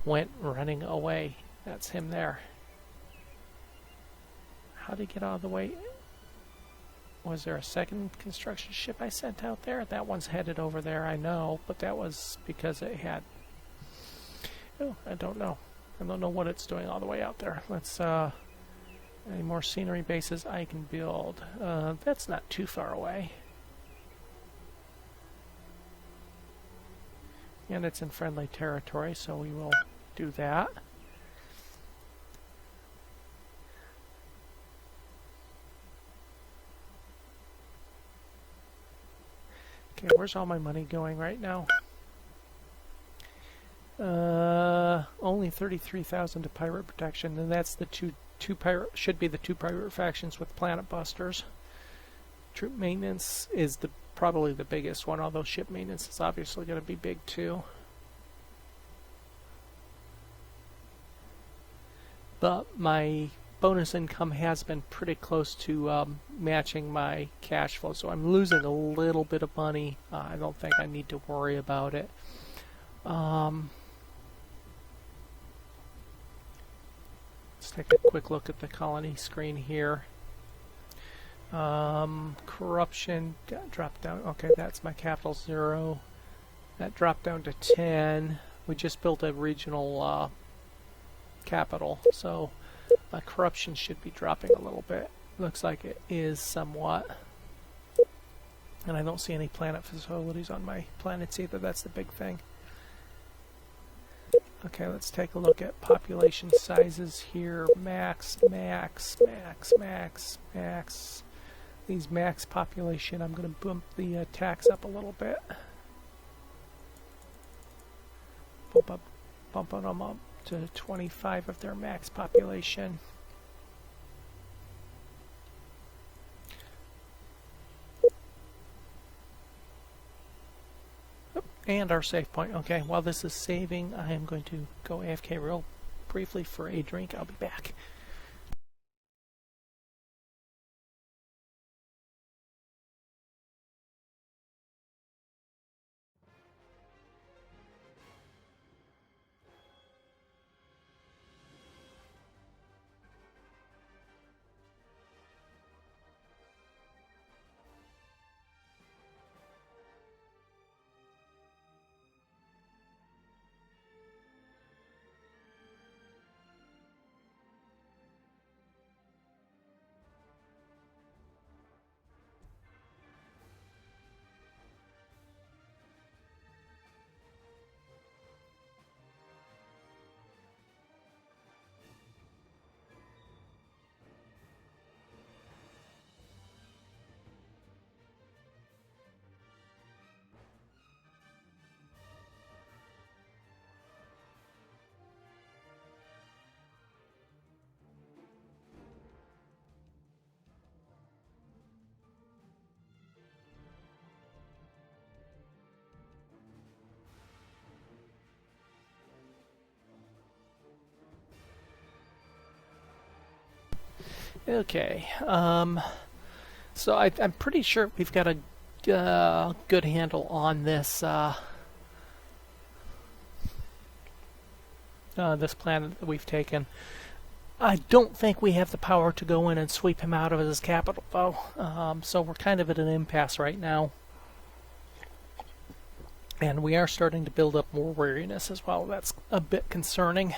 went running away. That's him there. How did he get out of the way? Was there a second construction ship I sent out there? That one's headed over there, I know, but that was because it had... Oh, I don't know. I don't know what it's doing all the way out there. Let's, any more scenery bases I can build? That's not too far away. And it's in friendly territory, so we will do that. Okay, where's all my money going right now? Only 33,000 to pirate protection, and that's the two pirate should be the two pirate factions with planet busters. Troop maintenance is probably the biggest one, although ship maintenance is obviously going to be big too. But my bonus income has been pretty close to matching my cash flow, so I'm losing a little bit of money. I don't think I need to worry about it. Let's take a quick look at the colony screen here. Corruption dropped down. Okay, that's my capital 0. That dropped down to 10. We just built a regional capital, so my corruption should be dropping a little bit. Looks like it is somewhat. And I don't see any planet facilities on my planets either. That's the big thing. Okay, let's take a look at population sizes here. Max, max, max, max, max. These max population, I'm going to bump the tax up a little bit. Bump them up to 25 of their max population. And our save point. Okay, while this is saving, I am going to go AFK real briefly for a drink. I'll be back. Okay, so I'm pretty sure we've got a good handle on this this planet that we've taken. I don't think we have the power to go in and sweep him out of his capital, though. So we're kind of at an impasse right now. And we are starting to build up more weariness as well. That's a bit concerning.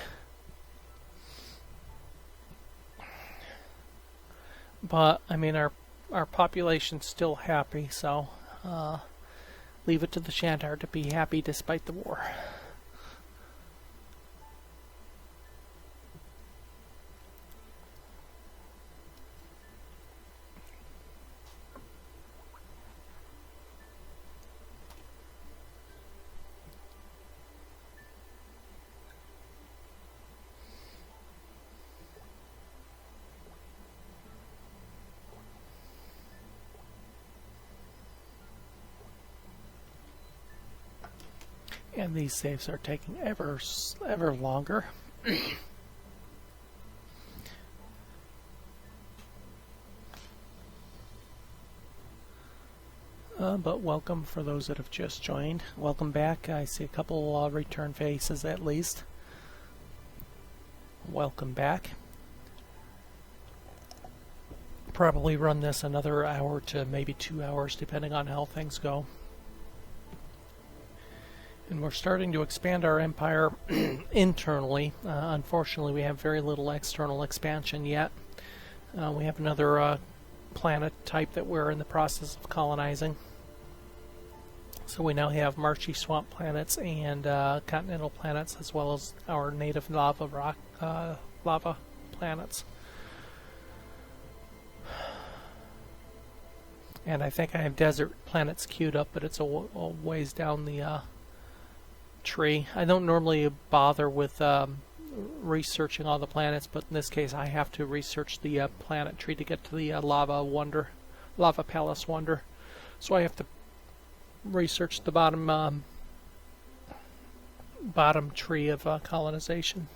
But, I mean, our population's still happy, so leave it to the Shantar to be happy despite the war. And these saves are taking ever longer. But welcome for those that have just joined. Welcome back. I see a couple return faces at least. Welcome back. Probably run this another hour to maybe 2 hours depending on how things go. And we're starting to expand our empire internally. Unfortunately, we have very little external expansion yet. We have another planet type that we're in the process of colonizing. So we now have marshy swamp planets and continental planets, as well as our native lava planets. And I think I have desert planets queued up, but it's a ways down the tree. I don't normally bother with researching all the planets, but in this case I have to research the planet tree to get to the lava palace wonder. So I have to research the bottom tree of colonization.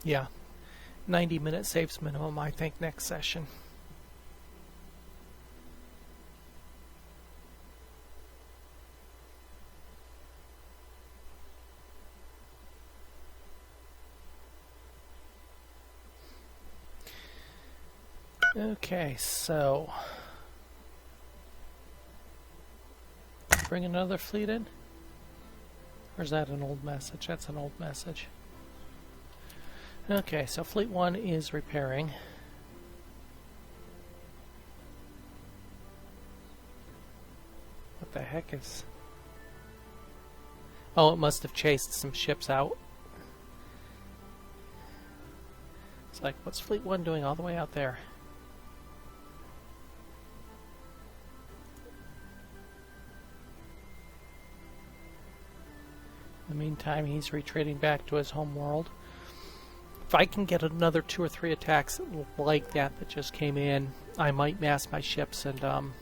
Yeah, 90-minute saves minimum, I think, next session. Okay, so bring another fleet in? Or is that an old message? That's an old message. Okay, so Fleet 1 is repairing. What the heck is... Oh, it must have chased some ships out. It's like, what's Fleet 1 doing all the way out there? In the meantime, he's retreating back to his home world. If I can get another 2 or 3 attacks like that just came in, I might mass my ships and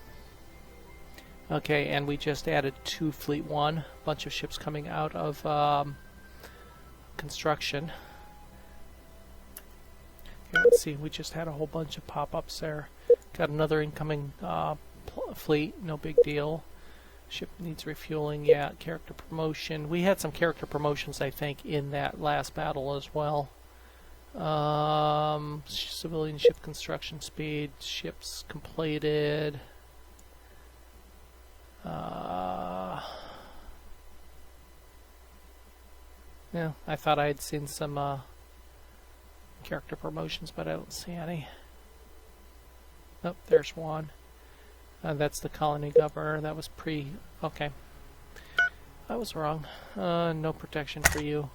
okay, and we just added 2 Fleet 1, a bunch of ships coming out of construction. Okay, let's see, we just had a whole bunch of pop-ups there. Got another incoming fleet, no big deal. Ship needs refueling, yeah, character promotion. We had some character promotions, I think, in that last battle as well. Civilian ship construction speed, ships completed. Yeah, I thought I had seen some character promotions, but I don't see any. Oh, there's one. That's the colony governor. That was okay. I was wrong. No protection for you.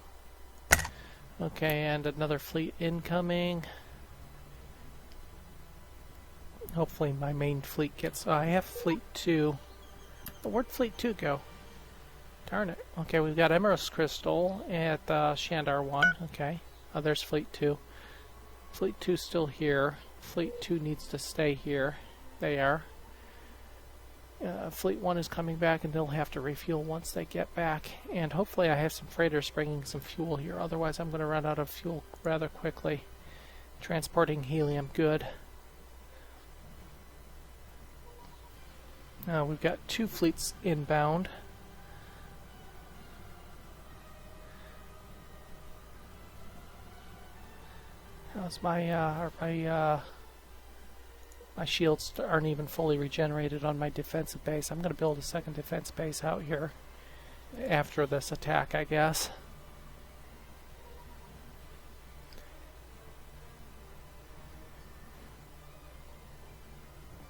Okay, and another fleet incoming. Hopefully my main fleet gets... I have Fleet 2. Oh, where'd Fleet 2 go? Darn it. Okay, we've got Emerald Crystal at Shandar 1. Okay. There's Fleet 2. Fleet 2's still here. Fleet 2 needs to stay here. They are. Fleet 1 is coming back, and they'll have to refuel once they get back. And hopefully I have some freighters bringing some fuel here. Otherwise I'm going to run out of fuel rather quickly. Transporting helium, good. We've got 2 fleets inbound. How's my shields aren't even fully regenerated on my defensive base. I'm going to build a second defense base out here after this attack, I guess.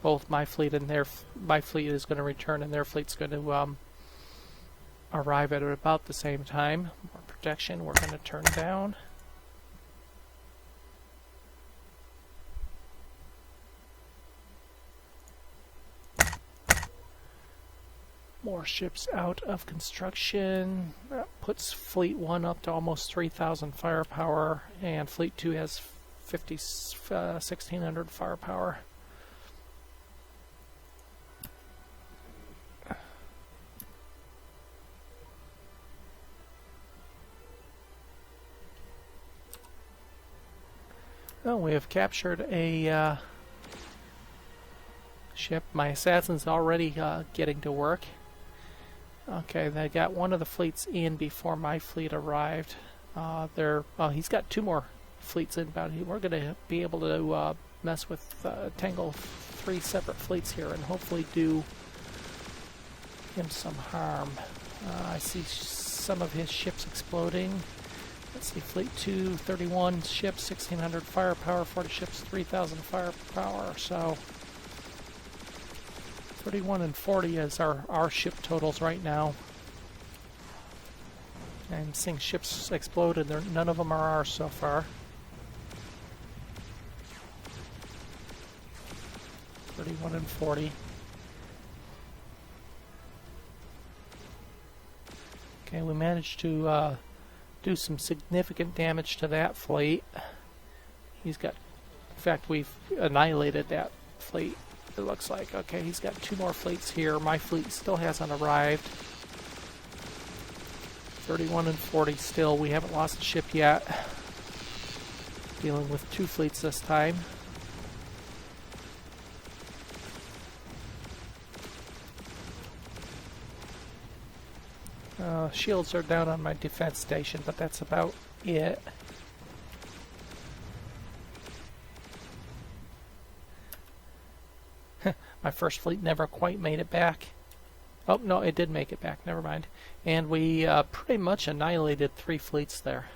Both my fleet and my fleet is going to return, and their fleet's going to arrive at about the same time. More protection we're going to turn down. More ships out of construction. That puts Fleet 1 up to almost 3,000 firepower, and Fleet 2 has 1,600 firepower. Oh, we have captured a ship. My assassin's already getting to work. Okay, they got one of the fleets in before my fleet arrived. He's got two more fleets inbound. We're going to be able to mess with tangle three separate fleets here and hopefully do him some harm. I see some of his ships exploding. Let's see, Fleet 2, 31 ships, 1,600 firepower, 40 ships, 3,000 firepower. So 31 and 40 is our ship totals right now. I'm seeing ships explode, and none of them are ours so far. 31 and 40. Okay, we managed to do some significant damage to that fleet. In fact, we've annihilated that fleet, it looks like. Okay, he's got two more fleets here. My fleet still hasn't arrived. 31 and 40 still. We haven't lost a ship yet. Dealing with two fleets this time. Shields are down on my defense station, but that's about it. My first fleet never quite made it back. Oh, no, it did make it back. Never mind. And we pretty much annihilated three fleets there.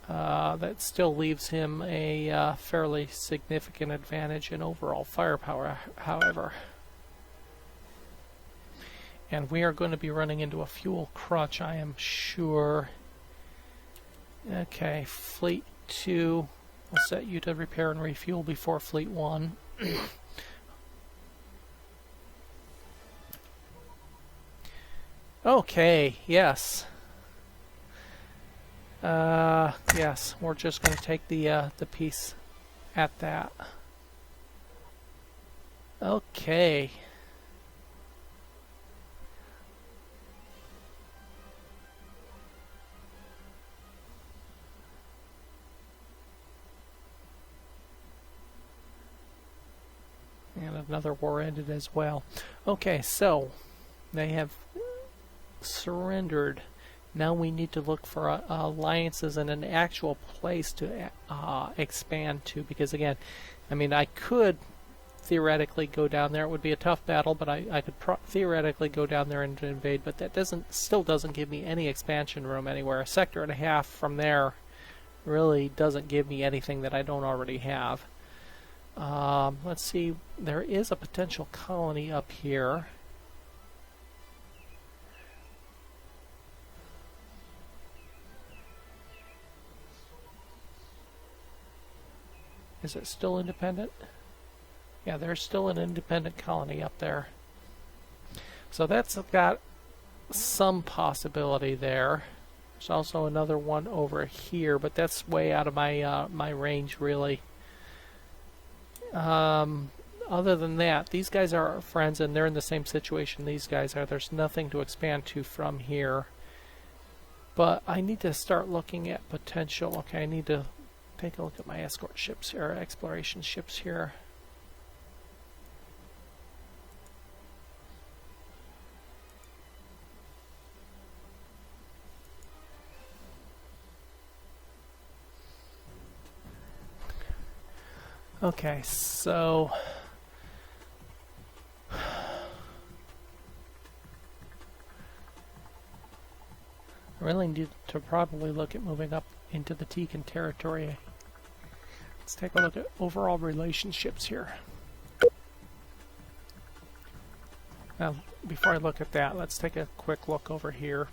That still leaves him a fairly significant advantage in overall firepower, however. And we are going to be running into a fuel crunch, I am sure. Okay, Fleet 2. I'll set you to repair and refuel before Fleet 1. Okay, yes. Yes, we're just going to take the piece at that. Okay. And another war ended as well. Okay, so they have surrendered. Now we need to look for alliances and an actual place to expand to, because again, I mean, I could theoretically go down there. It would be a tough battle, but I could theoretically go down there and invade, but that still doesn't give me any expansion room anywhere. A sector and a half from there really doesn't give me anything that I don't already have. Let's see, there is a potential colony up here. Is it still independent? Yeah, there's still an independent colony up there. So that's got some possibility there. There's also another one over here, but that's way out of my range, really. Other than that, these guys are our friends, and they're in the same situation these guys are. There's nothing to expand to from here. But I need to start looking at potential. Okay, I need to take a look at my escort ships here, exploration ships here. Okay, so I really need to probably look at moving up into the Tekan territory. Let's take a look at overall relationships here. Now, before I look at that, let's take a quick look over here.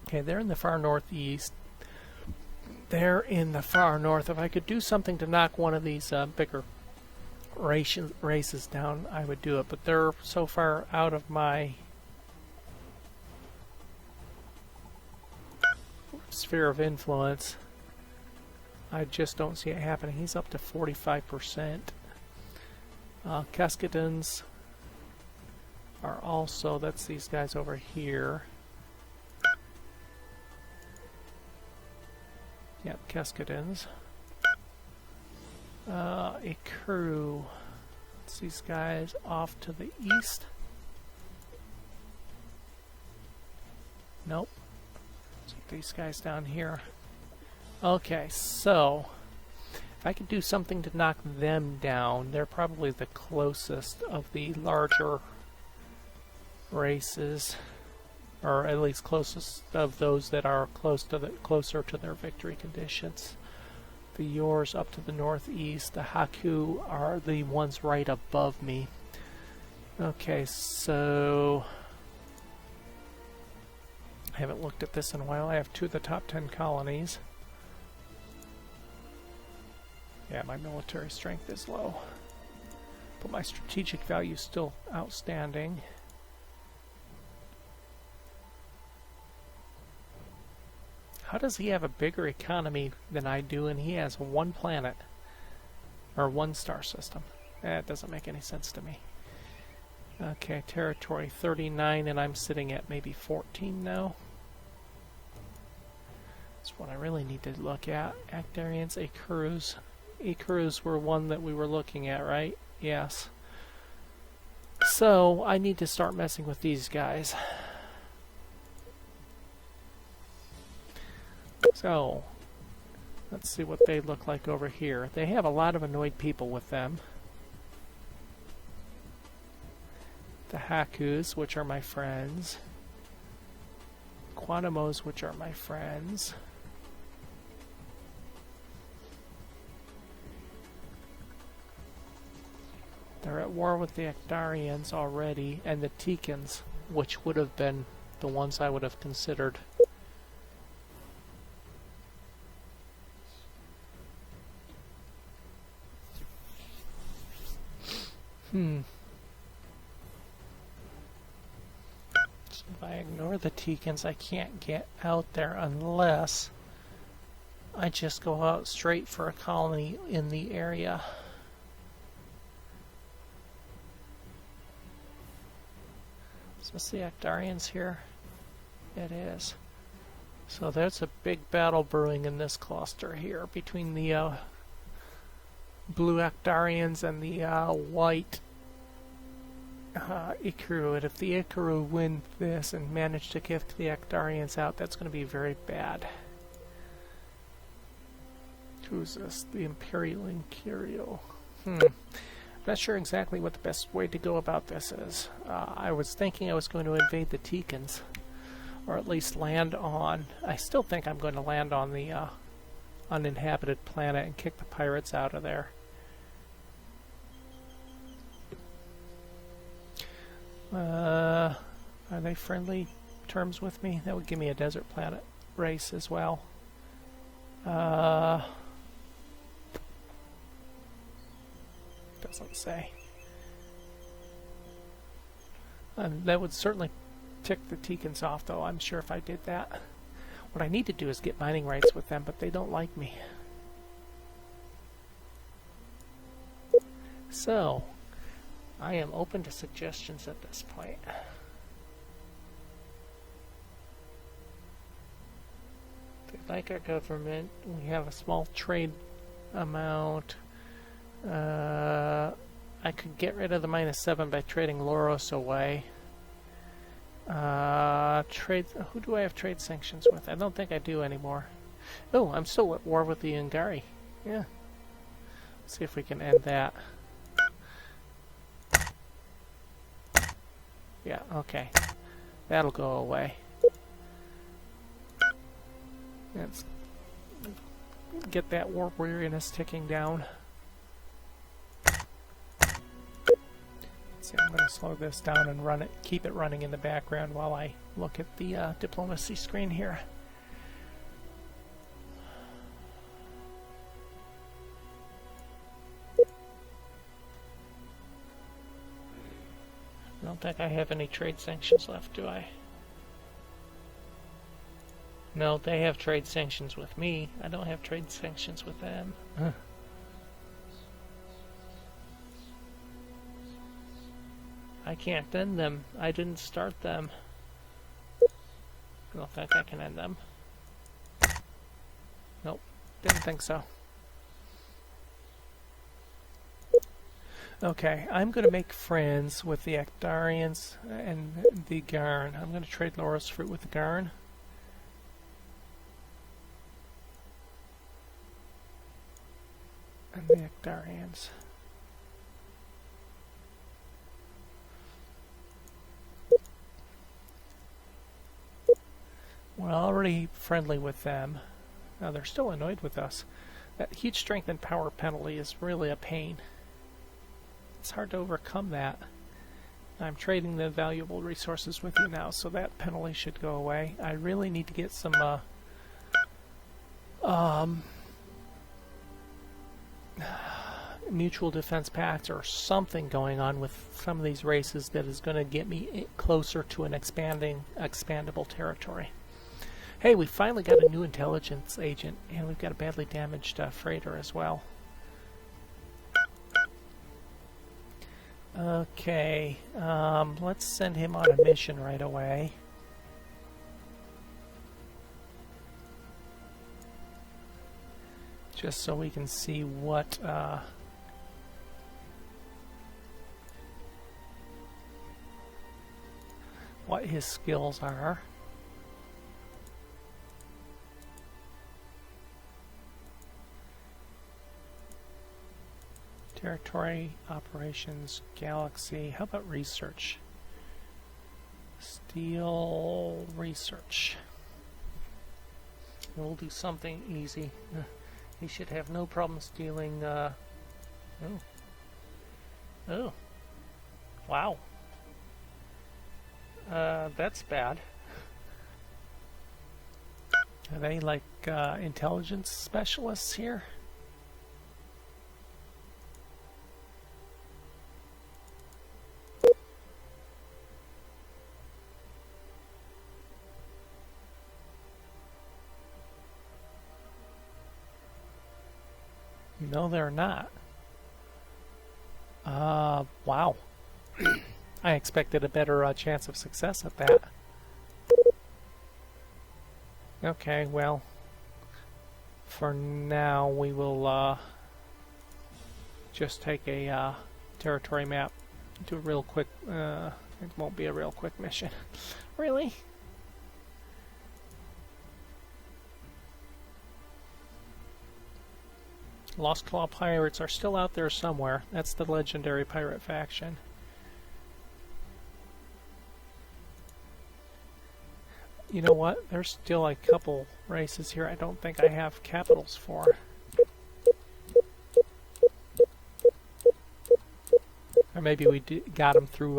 Okay, they're in the far northeast. They're in the far north. If I could do something to knock one of these bigger races down, I would do it. But they're so far out of my sphere of influence, I just don't see it happening. He's up to 45%. Cascadons are also, that's these guys over here. Yeah, Cascadons. A crew. It's these guys off to the east. Nope. Take these guys down here. Okay, so if I could do something to knock them down, they're probably the closest of the larger races, or at least closest of those that are closer to their victory conditions. The Yours up to the northeast, the Haku are the ones right above me. Okay, so I haven't looked at this in a while. I have 2 of the top 10 colonies. Yeah, my military strength is low, but my strategic value is still outstanding. How does he have a bigger economy than I do, and he has 1 planet, or 1 star system? That doesn't make any sense to me. Okay, territory 39, and I'm sitting at maybe 14 now. That's what I really need to look at. Actarians, Akurus. Akurus were one that we were looking at, right? Yes. So, I need to start messing with these guys. So, let's see what they look like over here. They have a lot of annoyed people with them. The Hakus, which are my friends. Quantumos, which are my friends. They're at war with the Actarians already, and the Tikans, which would have been the ones I would have considered. So if I ignore the Tikans, I can't get out there unless I just go out straight for a colony in the area. Is this the Actarians here? It is. So there's a big battle brewing in this cluster here between the blue Actarians and the white Ikuru. And if the Ikuru win this and manage to kick the Actarians out, that's going to be very bad. Who's this? The Imperial Incurio. I'm not sure exactly what the best way to go about this is. I was thinking I was going to invade the Tikans, or at least land on... I still think I'm going to land on the uninhabited planet and kick the pirates out of there. Are they friendly terms with me? That would give me a desert planet race as well. Doesn't say. That would certainly tick the Tikans off, though, I'm sure, if I did that. What I need to do is get mining rights with them, but they don't like me. So, I am open to suggestions at this point. They like our government. We have a small trade amount. I could get rid of the -7 by trading Loros away. Who do I have trade sanctions with? I don't think I do anymore. Oh, I'm still at war with the Ungari. Yeah. Let's see if we can end that. Yeah, okay. That'll go away. Let's get that war weariness ticking down. See, I'm going to slow this down and run it, keep it running in the background while I look at the diplomacy screen here. I don't think I have any trade sanctions left, do I? No, they have trade sanctions with me. I don't have trade sanctions with them. I can't end them. I didn't start them. I don't think I can end them. Nope, didn't think so. Okay, I'm going to make friends with the Actarians and the Garn. I'm going to trade Laurus fruit with the Garn. And the Actarians. We're already friendly with them. Now they're still annoyed with us. That huge strength and power penalty is really a pain. It's hard to overcome that. I'm trading the valuable resources with you now, so that penalty should go away. I really need to get some mutual defense pacts or something going on with some of these races that is going to get me closer to an expandable territory. Hey, we finally got a new intelligence agent, and we've got a badly damaged freighter as well. Okay, let's send him on a mission right away. Just so we can see what his skills are. Territory, operations, galaxy. How about research? Steel research. We'll do something easy. He should have no problem stealing. Oh. Wow. That's bad. Are they like intelligence specialists here? No, they're not. Wow. I expected a better chance of success at that. Okay, well, for now we will just take a territory map, do a real quick, it won't be a real quick mission. Really? Lost Claw pirates are still out there somewhere. That's the legendary pirate faction. You know what? There's still a couple races here I don't think I have capitals for. Or maybe we got them through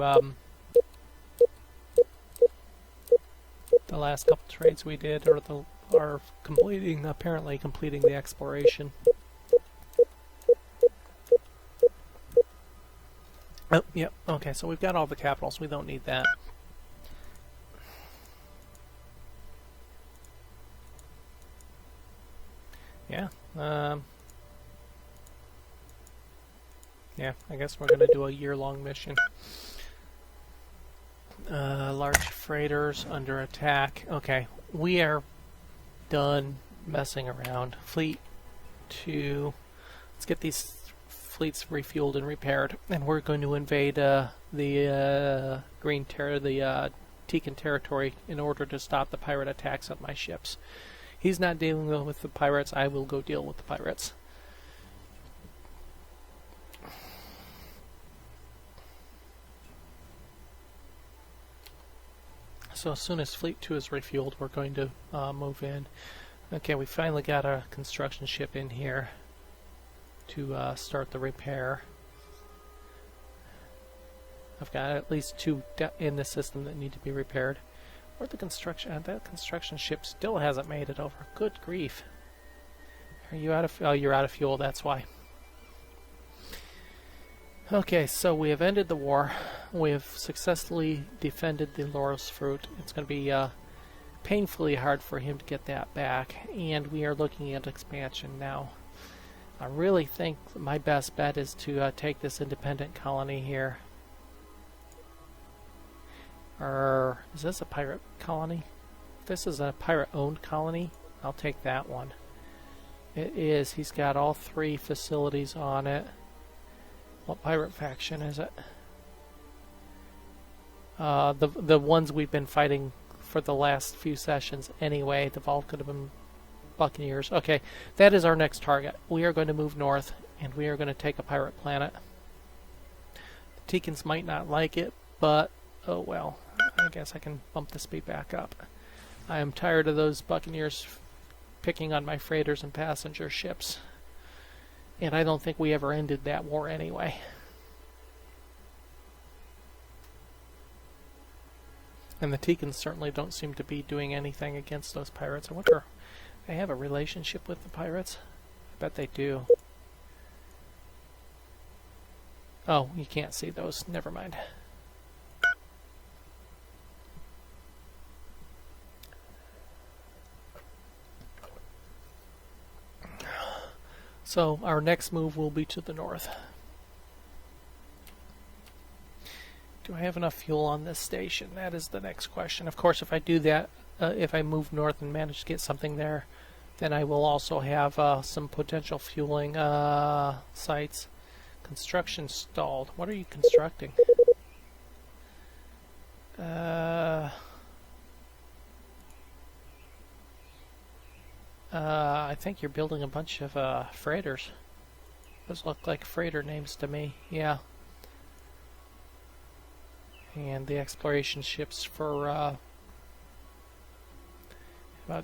the last couple trades we did, or are apparently completing the exploration. Oh, yep. Okay, so we've got all the capitals. We don't need that. Yeah. Yeah, I guess we're going to do a year-long mission. Large freighters under attack. Okay, we are done messing around. Fleet 2. Let's get these fleets refueled and repaired, and we're going to invade the Tikan territory in order to stop the pirate attacks on my ships. He's not dealing with the pirates. I will go deal with the pirates. So as soon as Fleet 2 is refueled, we're going to move in. Okay, we finally got a construction ship in here to start the repair. I've got at least 2 in the system that need to be repaired. Where the construction? That construction ship still hasn't made it over. Good grief! Are you out of? Oh, you're out of fuel. That's why. Okay, so we have ended the war. We have successfully defended the Laurus fruit. It's going to be painfully hard for him to get that back, and we are looking at expansion now. I really think my best bet is to take this independent colony here. Or is this a pirate colony? If this is a pirate-owned colony, I'll take that one. It is. He's got all 3 facilities on it. What pirate faction is it? The ones we've been fighting for the last few sessions anyway. The vault could have been Buccaneers. Okay, that is our next target. We are going to move north, and we are going to take a pirate planet. The Teekans might not like it, but oh well. I guess I can bump the speed back up. I am tired of those Buccaneers picking on my freighters and passenger ships. And I don't think we ever ended that war anyway. And the Teekans certainly don't seem to be doing anything against those pirates. I wonder if they have a relationship with the pirates. I bet they do. Oh, you can't see those. Never mind. So our next move will be to the north. Do I have enough fuel on this station? That is the next question. Of course, if I do that, if I move north and manage to get something there, then I will also have some potential fueling sites. Construction stalled. What are you constructing? I think you're building a bunch of freighters. Those look like freighter names to me. Yeah. And the exploration ships for about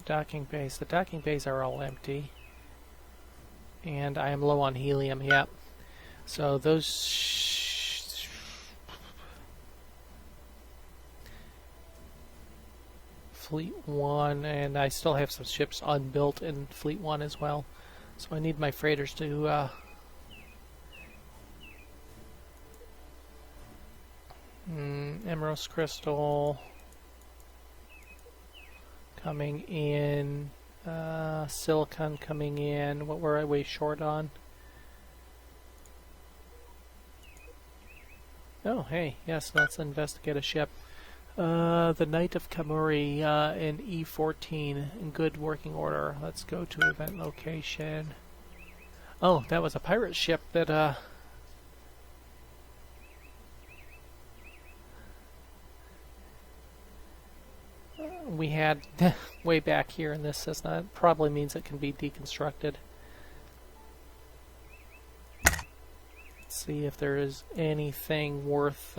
docking bays. The docking bays are all empty. And I am low on helium. Yep. So those Fleet 1, and I still have some ships unbuilt in Fleet 1 as well. So I need my freighters to Emerald Crystal coming in, Silicon coming in. What were we short on? Oh, hey, yes, let's investigate a ship. The Knight of Kamuri in E14 in good working order. Let's go to event location. Oh, that was a pirate ship that we had way back here in this Cessna. It probably means it can be deconstructed. Let's see if there is anything worth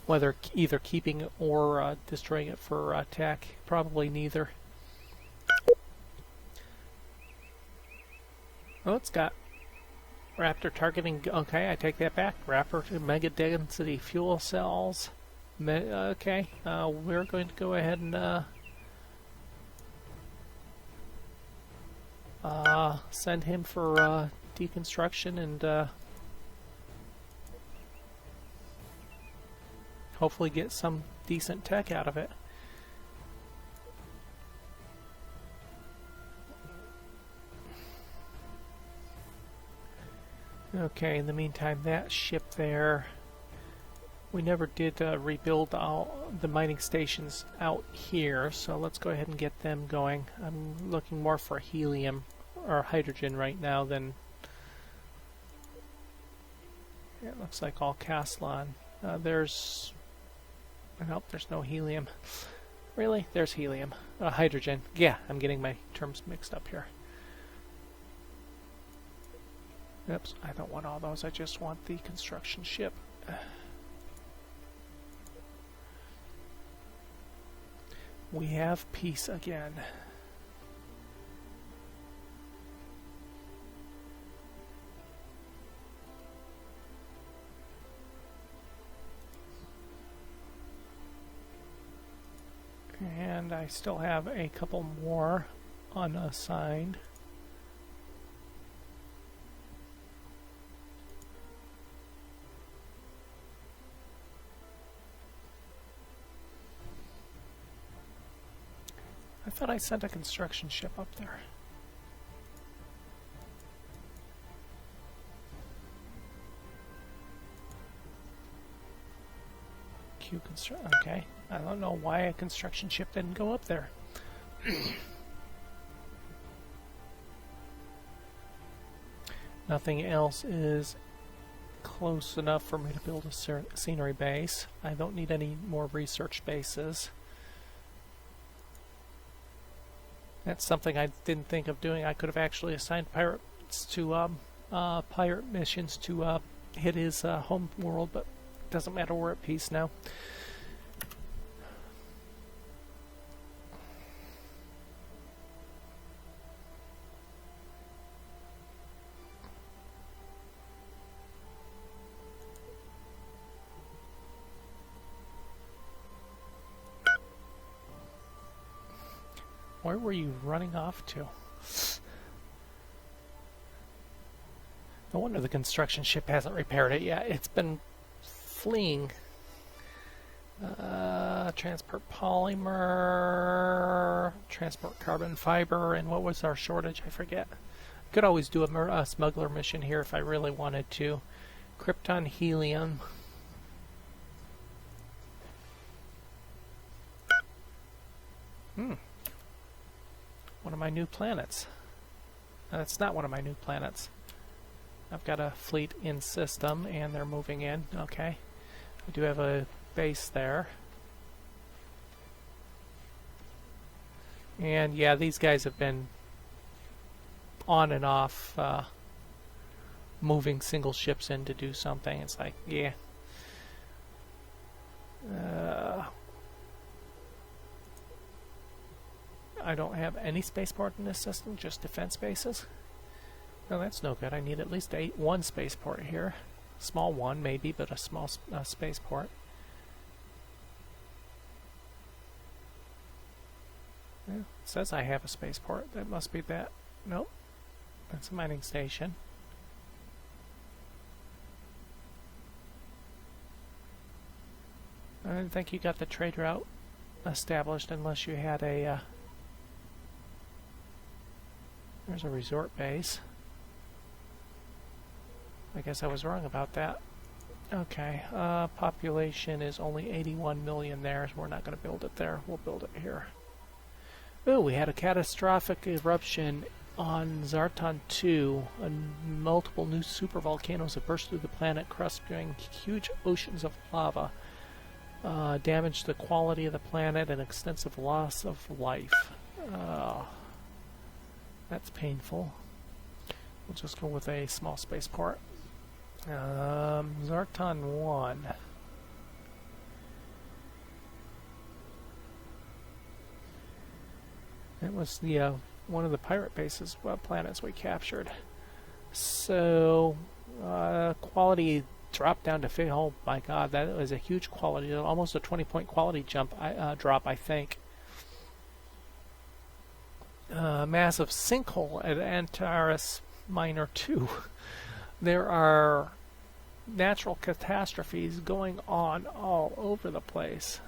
whether either keeping or destroying it for attack. Probably neither. Oh, it's got Raptor targeting. Okay, I take that back. Raptor mega density fuel cells. Okay, we're going to go ahead and send him for deconstruction and hopefully get some decent tech out of it. Okay, in the meantime, that ship there, we never did rebuild all the mining stations out here, so let's go ahead and get them going. I'm looking more for helium or hydrogen right now than... It looks like all Caslon. There's... Nope, there's no helium. Really? There's helium. Hydrogen. Yeah, I'm getting my terms mixed up here. Oops, I don't want all those. I just want the construction ship. We have peace again. And I still have a couple more unassigned. I thought I sent a construction ship up there. Okay. I don't know why a construction ship didn't go up there. Nothing else is close enough for me to build a scenery base. I don't need any more research bases. That's something I didn't think of doing. I could have actually assigned pirates to pirate missions to hit his home world, but it doesn't matter. We're at peace now. Where were you running off to? No wonder the construction ship hasn't repaired it yet. It's been fleeing. Transport polymer, transport carbon fiber, and what was our shortage? I forget. I could always do a smuggler mission here if I really wanted to. Krypton helium. One of my new planets. That's not one of my new planets. I've got a fleet in system and they're moving in. Okay. I do have a base there. And yeah, these guys have been on and off moving single ships in to do something. It's like, yeah. I don't have any spaceport in this system, just defense bases. No, that's no good. I need at least one spaceport here. Small one, maybe, but a small spaceport. Yeah, it says I have a spaceport. That must be that. Nope. That's a mining station. I didn't think you got the trade route established unless you had a... There's a resort base. I guess I was wrong about that. Okay, population is only 81 million there, so we're not going to build it there. We'll build it here. Ooh, we had a catastrophic eruption on Zartan 2. Multiple new supervolcanoes have burst through the planet crust, spewing huge oceans of lava. Damaged the quality of the planet and extensive loss of life. That's painful. We'll just go with a small spaceport. Zartan 1. That was the one of the pirate bases planets we captured. So quality dropped down to oh my god, that was a huge quality, almost a 20-point quality jump drop, I think. Massive sinkhole at Antares Minor 2. There are natural catastrophes going on all over the place.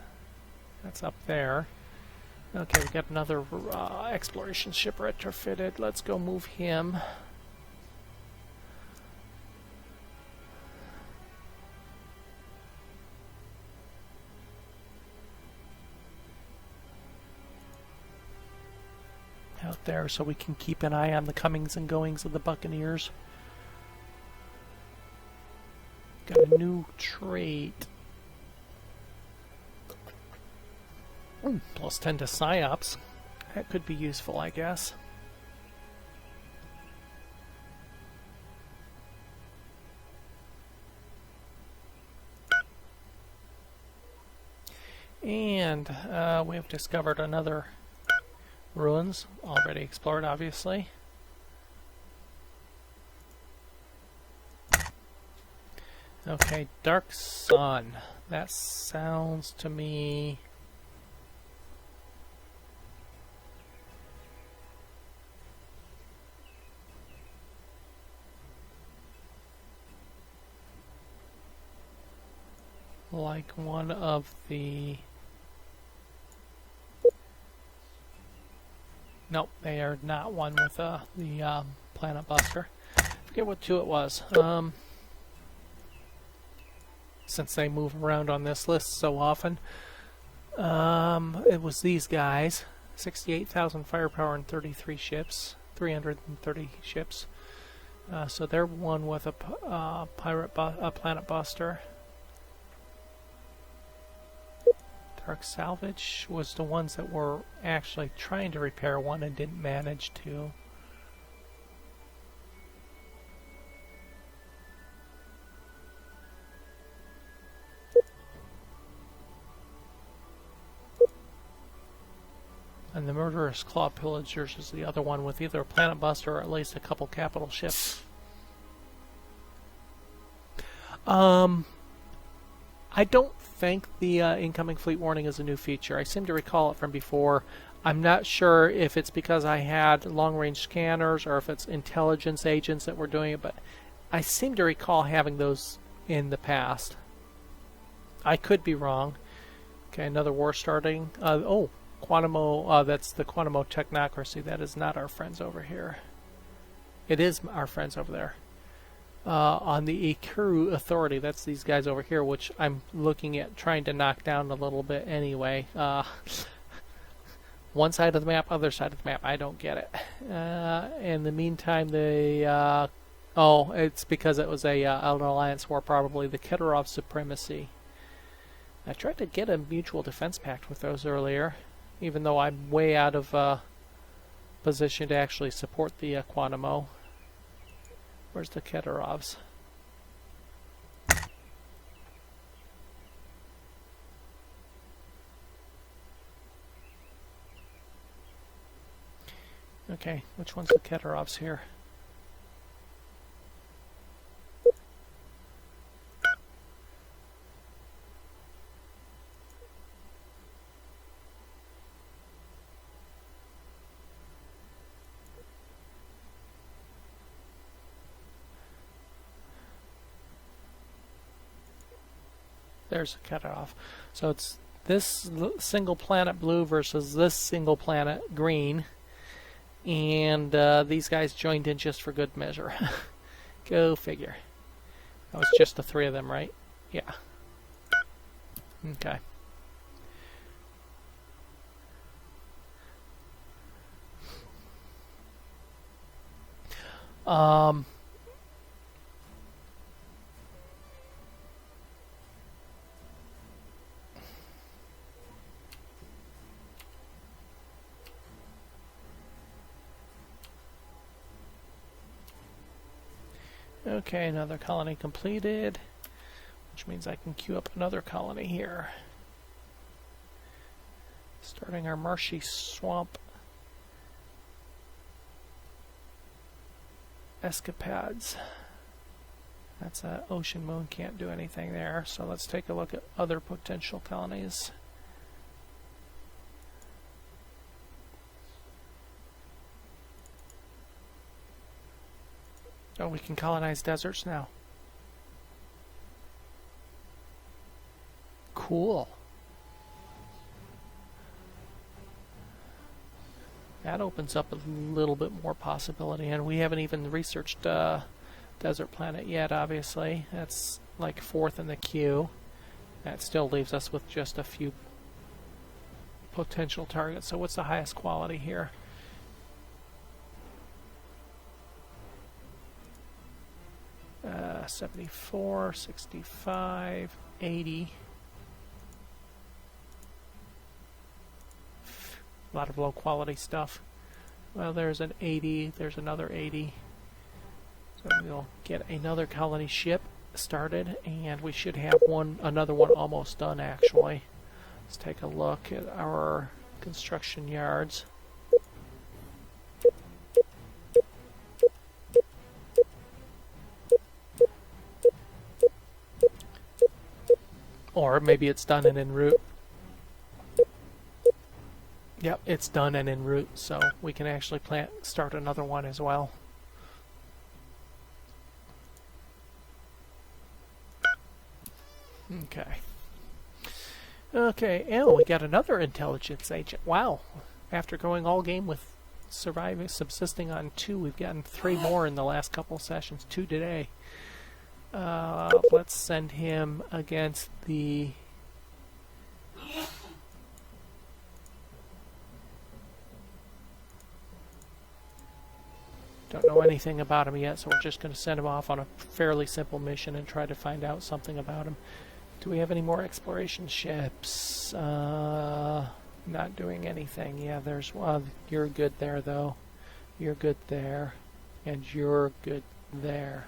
That's up there. Okay, we got another exploration ship retrofitted. Let's go move him. Out there so we can keep an eye on the comings and goings of the Buccaneers. Got a new trait. Plus 10 to PSYOPs. That could be useful, I guess. And we have discovered another ruins, already explored, obviously. Okay, Dark Sun. That sounds to me... like one of the... Nope, they are not one with the Planet Buster. I forget what two it was. Since they move around on this list so often. It was these guys. 68,000 firepower and 33 ships. 330 ships. So they're one with a planet buster. Dark Salvage was the ones that were actually trying to repair one and didn't manage to. And the Murderous Claw Pillagers is the other one with either a planet buster or at least a couple capital ships. I don't think the incoming fleet warning is a new feature. I seem to recall it from before. I'm not sure if it's because I had long-range scanners or if it's intelligence agents that were doing it, but I seem to recall having those in the past. I could be wrong. Okay, another war starting. Quantimo, that's the Quantimo Technocracy. That is not our friends over here. It is our friends over there. On the Ikuru Authority, that's these guys over here, which I'm looking at trying to knock down a little bit anyway. One side of the map, other side of the map, I don't get it. In the meantime, it's because it was an alliance war, probably the Keterov Supremacy. I tried to get a mutual defense pact with those earlier, even though I'm way out of position to actually support the Quantimo. Where's the Keterovs? Okay, which one's the Keterovs here? There's a cutoff. So it's this single planet blue versus this single planet green. And these guys joined in just for good measure. Go figure. That was just the three of them, right? Yeah. Okay. Okay, another colony completed, which means I can queue up another colony here. Starting our marshy swamp escapades. That's an ocean moon, can't do anything there, so let's take a look at other potential colonies. Oh, we can colonize deserts now. Cool. That opens up a little bit more possibility, and we haven't even researched Desert Planet yet, obviously. That's like fourth in the queue. That still leaves us with just a few potential targets. So what's the highest quality here? Uh, 74, 65, 80. A lot of low quality stuff. Well, there's an 80, there's another 80. So we'll get another colony ship started, and we should have another one almost done actually. Let's take a look at our construction yards. Or maybe it's done and en route. Yep, it's done and en route, so we can actually start another one as well. Okay. Okay, and we got another intelligence agent. Wow. After going all game with subsisting on 2, we've gotten 3 more in the last couple sessions, 2 today. Let's send him against the... Don't know anything about him yet, so we're just going to send him off on a fairly simple mission and try to find out something about him. Do we have any more exploration ships? Not doing anything. Yeah, there's one. You're good there, though. You're good there. And you're good there.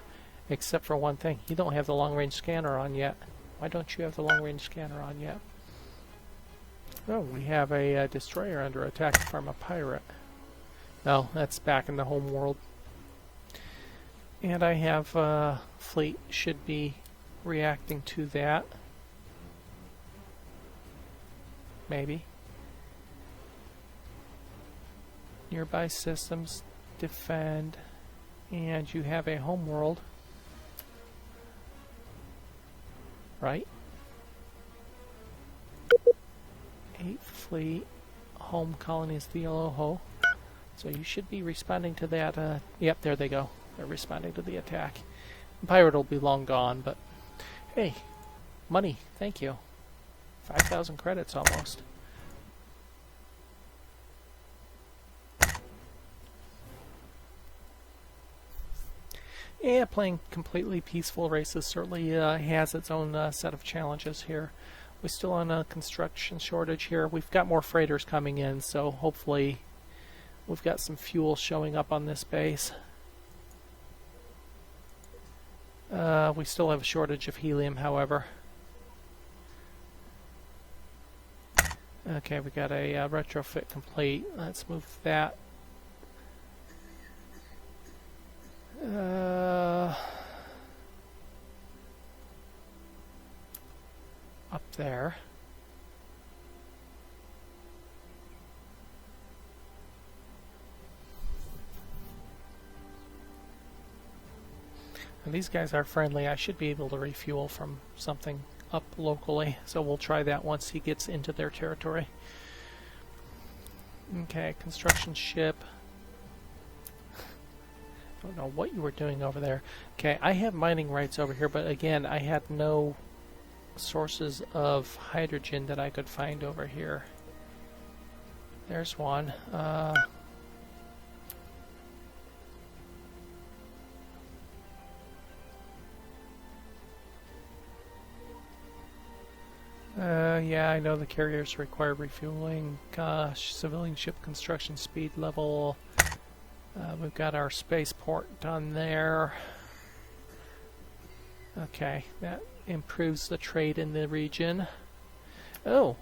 Except for one thing. You don't have the long-range scanner on yet. Why don't you have the long-range scanner on yet? Oh, we have a destroyer under attack from a pirate. No, that's back in the home world. And I have fleet should be reacting to that. Maybe. Nearby systems defend, and you have a home world, right? 8th Fleet, home colonies the Aloho. So you should be responding to that. Yep, there they go. They're responding to the attack. The pirate will be long gone, but hey, money. Thank you. 5,000 credits almost. Yeah, playing completely peaceful races certainly has its own set of challenges here. We're still on a construction shortage here. We've got more freighters coming in, so hopefully we've got some fuel showing up on this base. We still have a shortage of helium, however. Okay, we got a retrofit complete. Let's move that. Up there. And these guys are friendly. I should be able to refuel from something up locally, so we'll try that once he gets into their territory. Okay, construction ship. Don't know what you were doing over there. Okay, I have mining rights over here, but again, I had no sources of hydrogen that I could find over here. There's one. Yeah, I know the carriers require refueling. Gosh, civilian ship construction speed level. We've got our spaceport done there. Okay, that improves the trade in the region. Oh,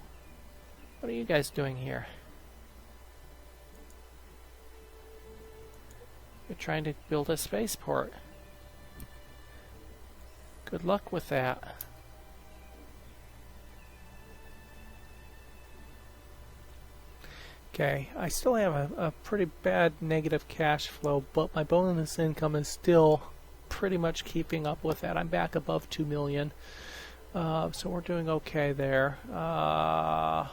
what are you guys doing here? You're trying to build a spaceport. Good luck with that. Okay, I still have a pretty bad negative cash flow, but my bonus income is still pretty much keeping up with that. I'm back above 2 million, so we're doing okay there. Let's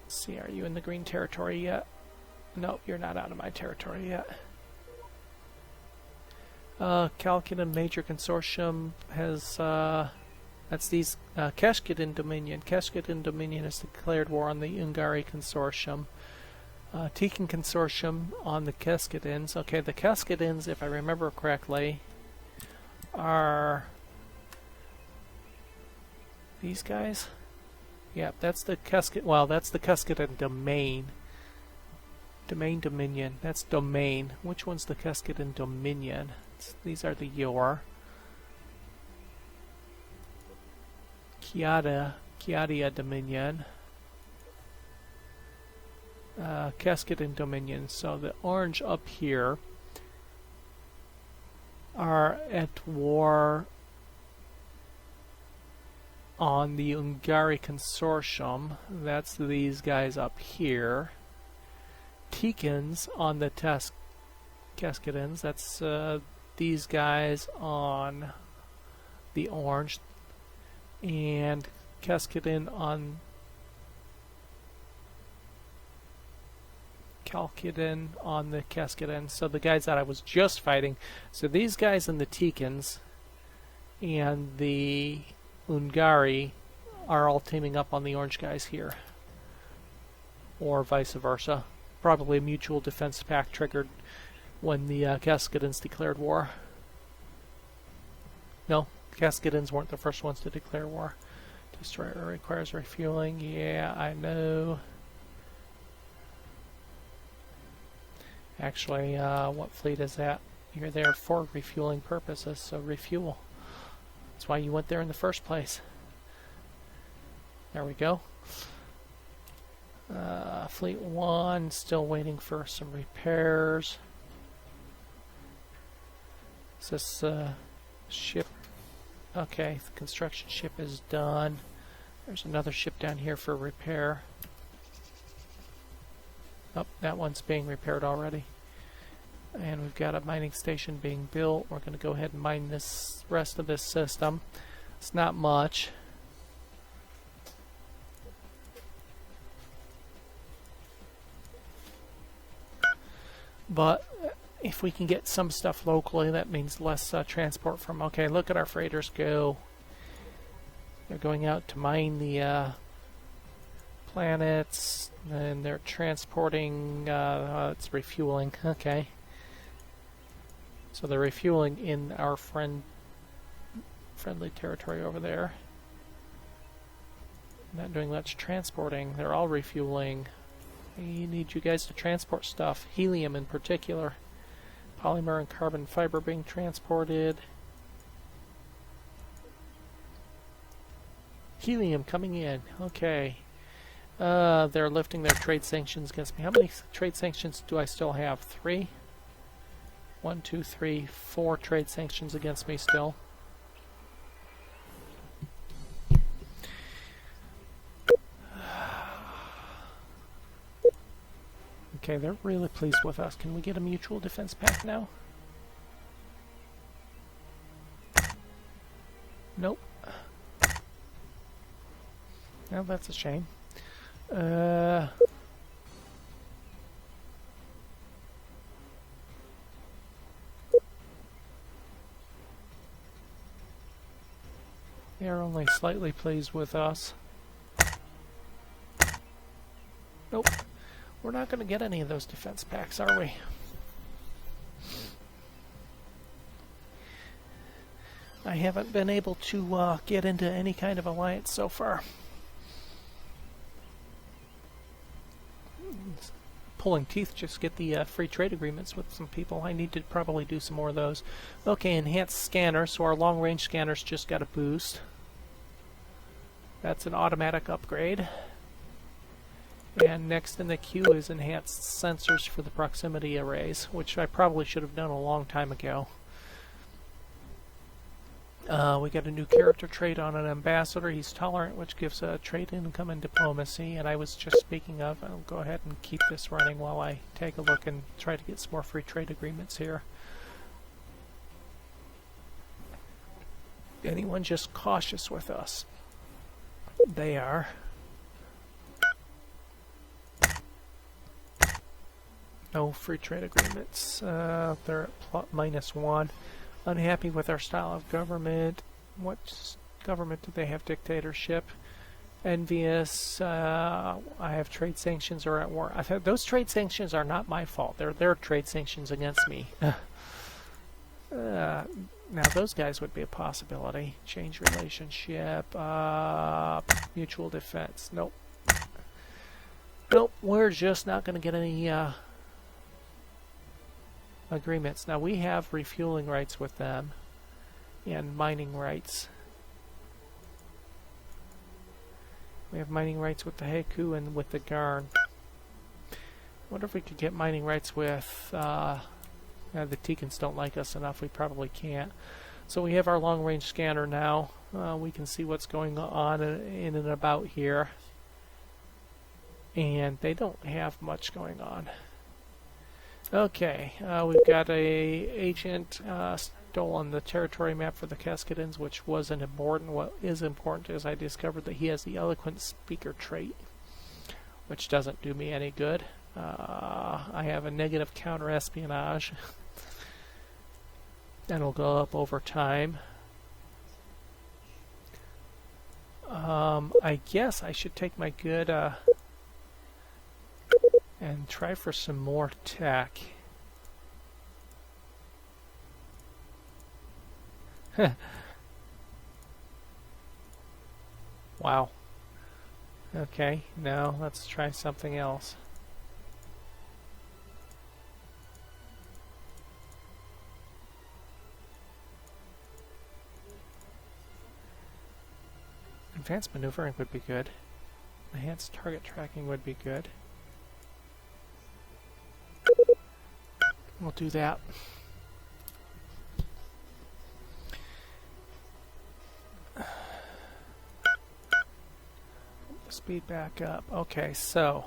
see, are you in the green territory yet? Nope, you're not out of my territory yet. Calculin Major Consortium has... that's these Keskiden Dominion. Keskiden Dominion has declared war on the Ungari Consortium. Tikan Consortium on the Keskidins. Okay, the Keskidins, if I remember correctly, are these guys. Yeah, that's the Keskid. Well, that's the Keskiden Domain. Dominion. That's Domain. Which one's the Keskiden Dominion? These are the Yor. Kiadia Dominion, Keskiden Dominion. So the orange up here are at war on the Ungari Consortium. That's these guys up here. Tikans on the Keskidins. That's these guys on the orange. And Keskidin on Kalkidin on the Keskidin. So the guys that I was just fighting. So these guys in the Tikans and the Ungari are all teaming up on the orange guys here. Or vice versa. Probably a mutual defense pact triggered when the Cascadens declared war. No, Cascadens weren't the first ones to declare war. Destroyer requires refueling. Yeah, I know. Actually, what fleet is that? You're there for refueling purposes, so refuel. That's why you went there in the first place. There we go. Fleet 1, still waiting for some repairs. Is this ship? Okay, the construction ship is done. There's another ship down here for repair. Oh, that one's being repaired already. And we've got a mining station being built. We're going to go ahead and mine this rest of this system. It's not much. But if we can get some stuff locally, that means less transport from... Okay, look at our freighters go. They're going out to mine the planets, and they're transporting... it's refueling. Okay. So they're refueling in our friendly territory over there. Not doing much transporting. They're all refueling. We need you guys to transport stuff. Helium in particular. Polymer and carbon fiber being transported. Helium coming in. Okay. They're lifting their trade sanctions against me. How many trade sanctions do I still have? 3? 1, 2, 3, 4 trade sanctions against me still. Okay, they're really pleased with us. Can we get a mutual defense pact now? Nope. Well, that's a shame. They're only slightly pleased with us. Nope. We're not going to get any of those defense packs, are we? I haven't been able to get into any kind of alliance so far. Pulling teeth just to get the free trade agreements with some people. I need to probably do some more of those. Okay, enhanced scanner. So our long-range scanners just got a boost. That's an automatic upgrade. And next in the queue is enhanced sensors for the proximity arrays, which I probably should have done a long time ago. We got a new character trait on an ambassador. He's tolerant, which gives a trade income and diplomacy. And I was just speaking of, I'll go ahead and keep this running while I take a look and try to get some more free trade agreements here. Anyone just cautious with us? They are. No free trade agreements. They're at -1. Unhappy with our style of government. What government do they have? Dictatorship. Envious. I have trade sanctions or at war. I've had, those trade sanctions are not my fault. They're their trade sanctions against me. Now those guys would be a possibility. Change relationship. Mutual defense. Nope. Nope. We're just not going to get any agreements. Now we have refueling rights with them and mining rights. We have mining rights with the Heiku and with the Garn. I wonder if we could get mining rights with the Tikans don't like us enough. We probably can't. So we have our long range scanner now. We can see what's going on in and about here. And they don't have much going on. Okay, we've got a agent stolen the territory map for the Cascadens, which wasn't important. What is important is I discovered that he has the eloquent speaker trait, which doesn't do me any good. I have a negative counter espionage. That'll go up over time. I guess I should take my good and try for some more tech. Wow. Okay, now let's try something else. Advanced maneuvering would be good. Enhanced target tracking would be good. We'll do that. Speed back up. Okay, so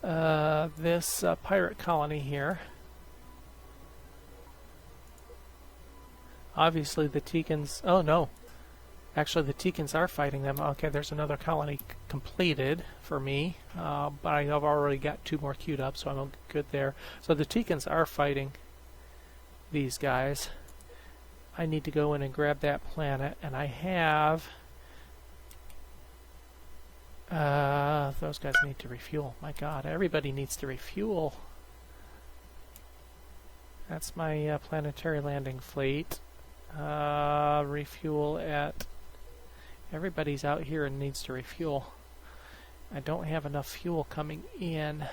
this pirate colony here. Obviously the Teekans... Oh no! Actually the Teekans are fighting them. Okay, there's another colony completed for me. But I have already got 2 more queued up, so I'm good there. So the Teekans are fighting these guys. I need to go in and grab that planet, and I have... those guys need to refuel. My god, everybody needs to refuel. That's my planetary landing fleet. Refuel at... Everybody's out here and needs to refuel. I don't have enough fuel coming in.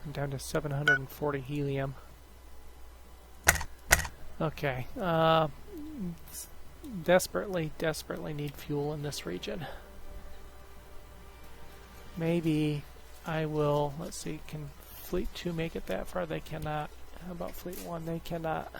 I'm down to 740 helium. Okay. Desperately need fuel in this region. Maybe I will... Let's see, can Fleet 2 make it that far? They cannot. How about Fleet 1? They cannot.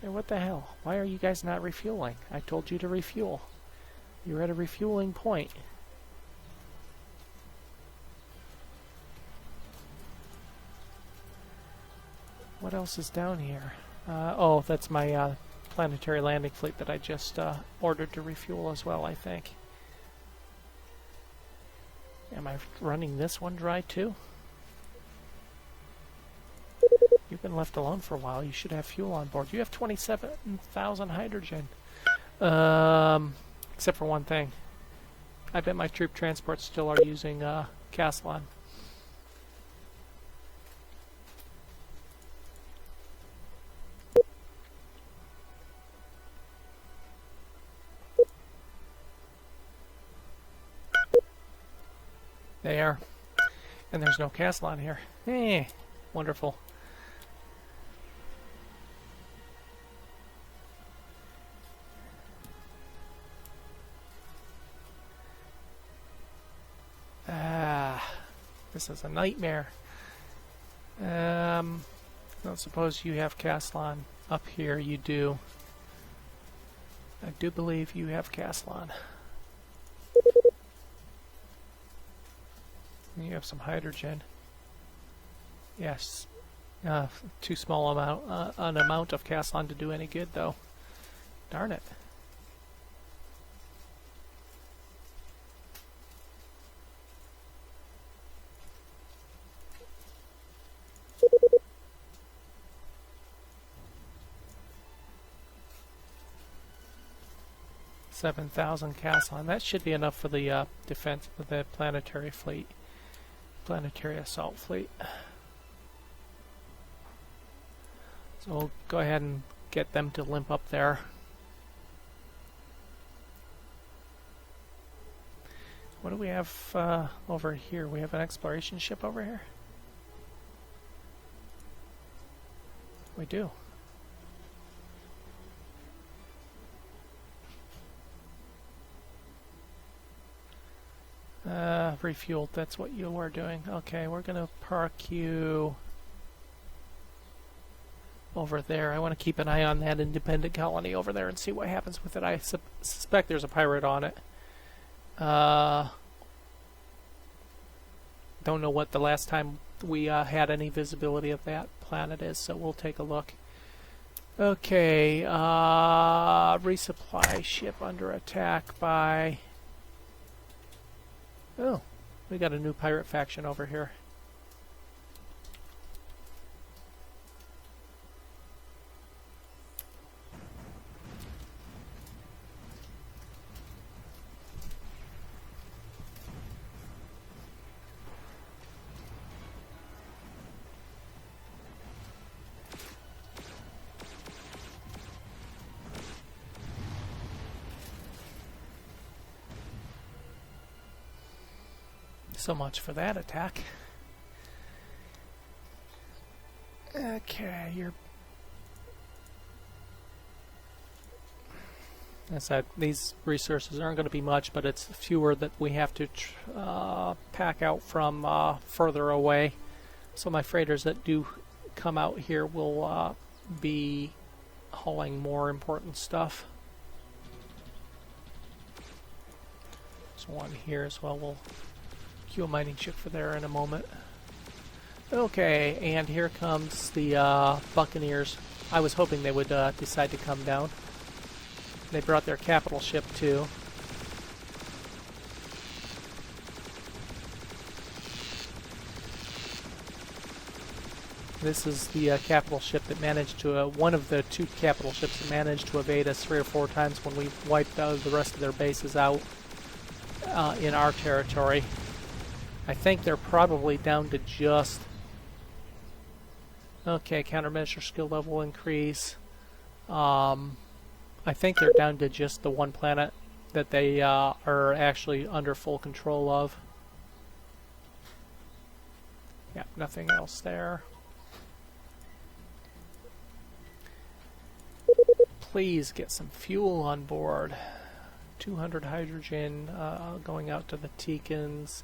Hey, what the hell? Why are you guys not refueling? I told you to refuel. You're at a refueling point. What else is down here? Oh, that's my planetary landing fleet that I just ordered to refuel as well, I think. Am I running this one dry too? You've been left alone for a while. You should have fuel on board. You have 27,000 hydrogen. Except for one thing. I bet my troop transports still are using Castellan. They are. And there's no Castellan here. Eh, wonderful. This is a nightmare. I don't suppose you have Castellan up here. You do. I do believe you have Castellan. You have some hydrogen. Yes. Too small an amount of Castellan to do any good, though. Darn it. $7,000 Castellan. That should be enough for the defense of the planetary fleet. Planetary assault fleet. So we'll go ahead and get them to limp up there. What do we have over here? We have an exploration ship over here? We do. Refueled, that's what you were doing. Okay, we're gonna park you over there. I want to keep an eye on that independent colony over there and see what happens with it. I suspect there's a pirate on it. Don't know what the last time we had any visibility of that planet is, so we'll take a look. Okay, resupply ship under attack by... Oh, We got a new pirate faction over here. So much for that attack. Okay, you're... As I said, these resources aren't going to be much, but it's fewer that we have to pack out from further away. So my freighters that do come out here will be hauling more important stuff. There's one here as well. We'll queue a mining ship for there in a moment. Okay, and here comes the Buccaneers. I was hoping they would decide to come down. They brought their capital ship too. This is the capital ship that managed to, one of the two capital ships that managed to evade us 3 or 4 times when we wiped the rest of their bases out in our territory. I think they're probably down to just... Okay, countermeasure skill level increase. I think they're down to just the one planet that they are actually under full control of. Yeah, nothing else there. Please get some fuel on board. 200 hydrogen going out to the Teekans.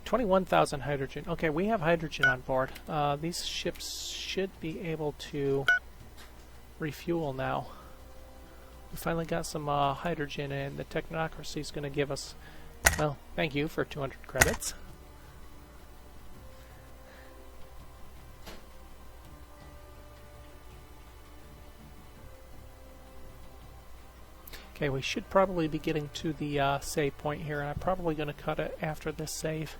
21,000 hydrogen. Okay, we have hydrogen on board. These ships should be able to refuel now. We finally got some hydrogen, and the technocracy is going to give us, well, thank you for 200 credits. Okay, we should probably be getting to the save point here, and I'm probably going to cut it after this save.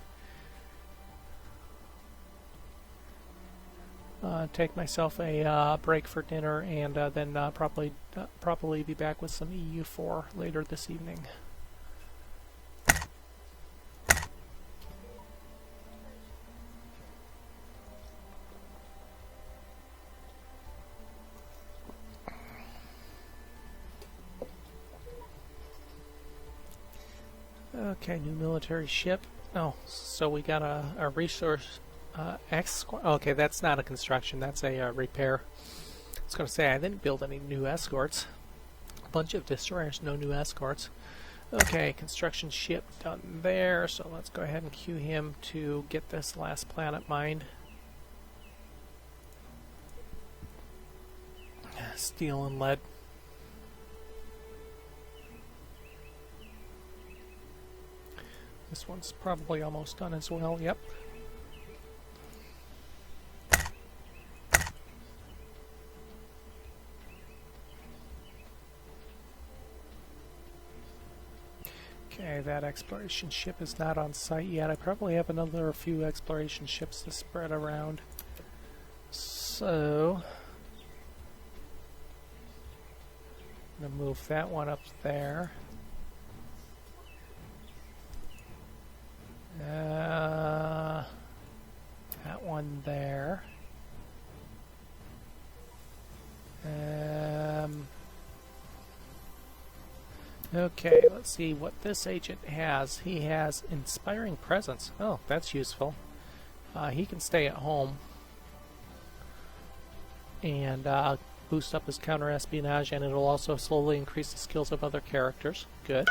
Take myself a break for dinner, and then probably be back with some EU4 later this evening. Okay, new military ship. Oh, so we got a resource okay, that's not a construction, that's a repair. I was going to say, I didn't build any new escorts. A bunch of destroyers, no new escorts. Okay, construction ship done there, so let's go ahead and queue him to get this last planet mined. Steel and lead. This one's probably almost done as well, yep. Okay, that exploration ship is not on site yet. I probably have another few exploration ships to spread around. So, I'm going to move that one up there. That one there. Okay, let's see what this agent has. He has Inspiring Presence. Oh, that's useful. He can stay at home and boost up his counter-espionage, and it'll also slowly increase the skills of other characters. Good.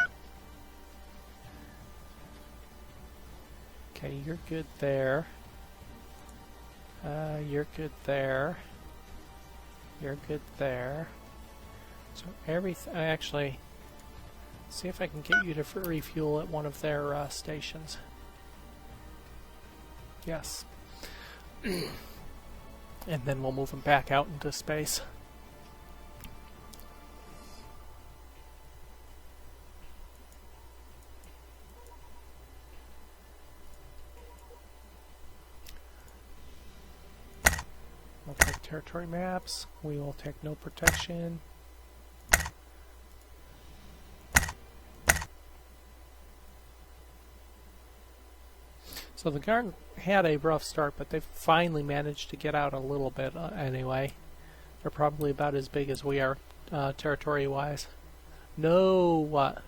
Okay, you're good there. You're good there. You're good there. So everything... Actually... See if I can get you to refuel at one of their stations. Yes. And then we'll move them back out into space. We'll take territory maps. We will take no protection. So the Garden had a rough start, but they've finally managed to get out a little bit anyway. They're probably about as big as we are, territory-wise. No, what?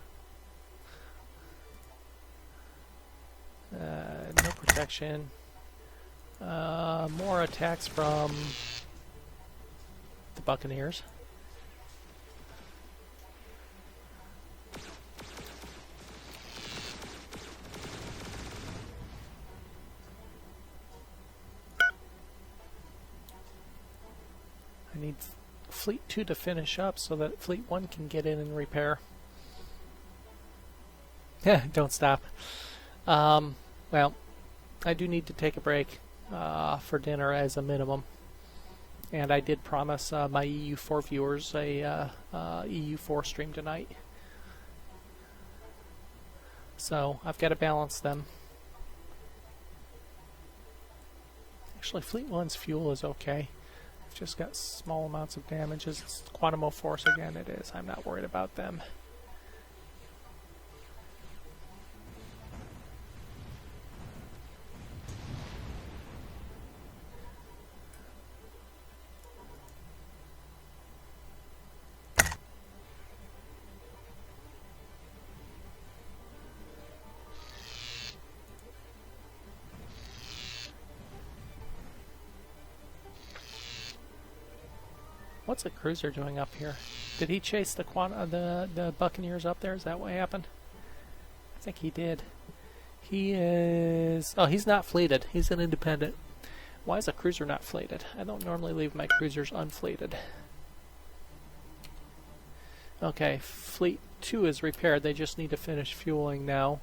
No protection. More attacks from the Buccaneers. I need Fleet 2 to finish up so that Fleet 1 can get in and repair. Don't stop. Well, I do need to take a break for dinner as a minimum. And I did promise my EU4 viewers a EU4 stream tonight. So I've got to balance them. Actually, Fleet 1's fuel is okay. I've just got small amounts of damages. It's Quantum of Force again, it is. I'm not worried about them. What's a cruiser doing up here? Did he chase the Buccaneers up there? Is that what happened? I think he did. He is... Oh, he's not fleeted. He's an independent. Why is a cruiser not fleeted? I don't normally leave my cruisers unfleeted. Okay, Fleet 2 is repaired. They just need to finish fueling now.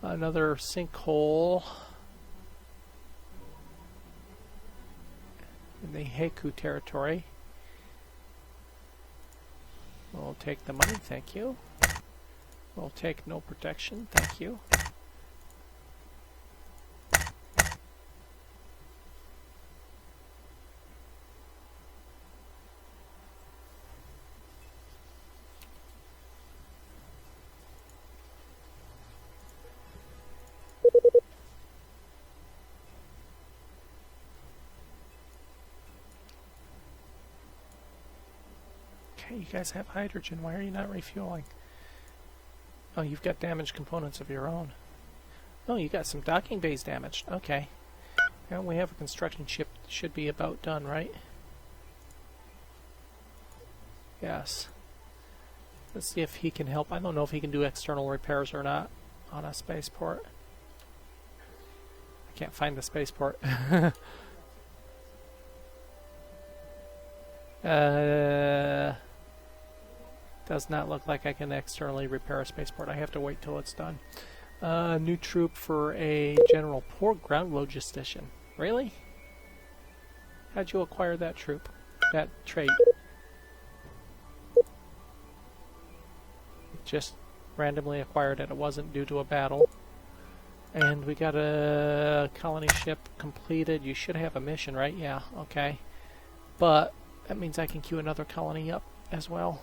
Another sinkhole in the Heiku territory. We'll take the money, thank you. We'll take no protection, thank you. Okay, you guys have hydrogen. Why are you not refueling? Oh, you've got damaged components of your own. Oh, you got some docking bays damaged. Okay. Now we have a construction ship. Should be about done, right? Yes. Let's see if he can help. I don't know if he can do external repairs or not on a spaceport. I can't find the spaceport. Does not look like I can externally repair a spaceport. I have to wait till it's done. New troop for a general. Poor ground logistician. Really? How'd you acquire that troop? That trait? Just randomly acquired it. It wasn't due to a battle. And we got a colony ship completed. You should have a mission, right? Yeah, okay. But that means I can queue another colony up as well.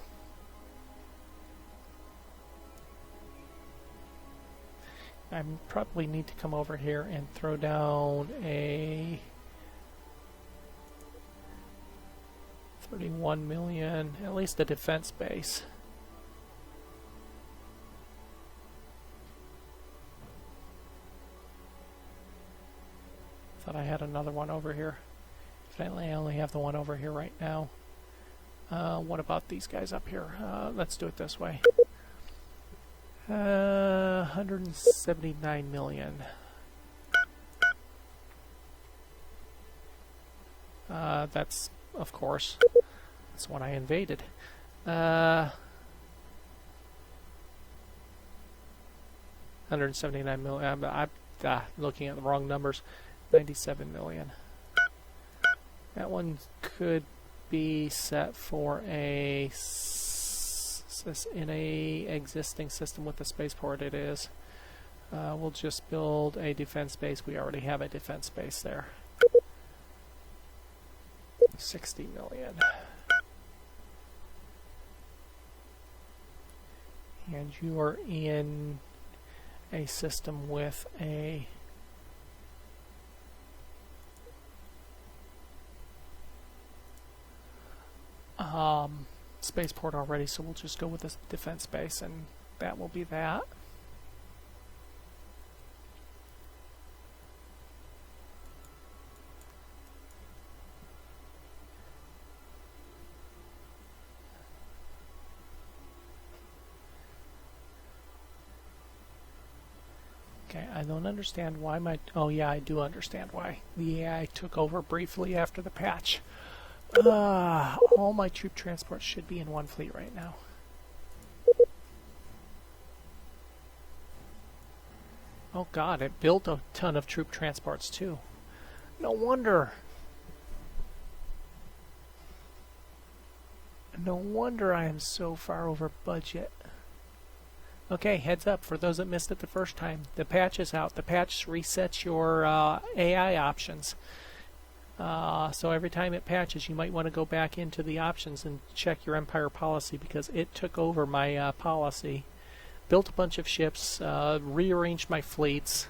I probably need to come over here and throw down a 31 million, at least a defense base. Thought I had another one over here. Evidently I only have the one over here right now. What about these guys up here? Let's do it this way. 179 million. That's, of course, that's when I invaded. 179 million. I'm looking at the wrong numbers. 97 million. That one could be set for a in a existing system with the spaceport. It is. We'll just build a defense base. We already have a defense base there. 60 million. And you are in a system with a spaceport already, so we'll just go with this defense base, and that will be that. Okay, I don't understand why my... Oh yeah, I do understand why. The AI took over briefly after the patch. All my troop transports should be in one fleet right now. Oh god, it built a ton of troop transports too. No wonder. No wonder I am so far over budget. Okay, heads up for those that missed it the first time. The patch is out. The patch resets your AI options. So every time it patches, you might want to go back into the options and check your Empire policy, because it took over my policy. Built a bunch of ships, rearranged my fleets,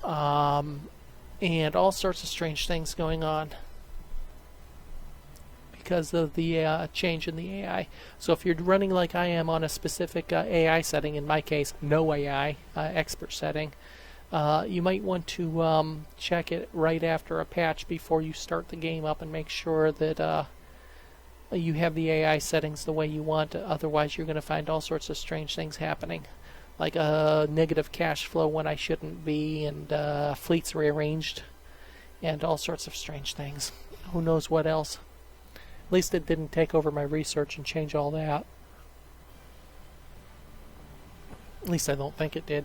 and all sorts of strange things going on because of the change in the AI. So if you're running like I am on a specific AI setting, in my case, no AI, expert setting, you might want to check it right after a patch before you start the game up and make sure that you have the AI settings the way you want. Otherwise, you're going to find all sorts of strange things happening, like a negative cash flow when I shouldn't be, and fleets rearranged, and all sorts of strange things. Who knows what else? At least it didn't take over my research and change all that. At least I don't think it did.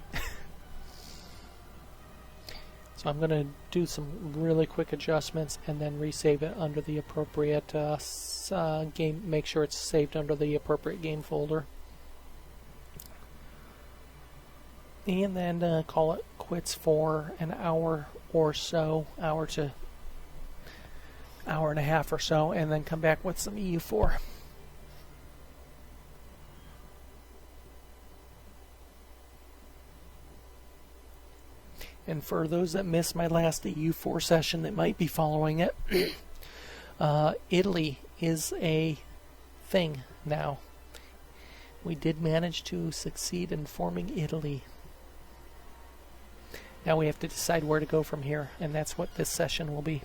So I'm going to do some really quick adjustments and then resave it under the appropriate game. Make sure it's saved under the appropriate game folder. And then call it quits for an hour or so, hour and a half or so, and then come back with some EU4. And for those that missed my last EU4 session that might be following it, Italy is a thing now. We did manage to succeed in forming Italy. Now we have to decide where to go from here, and that's what this session will be.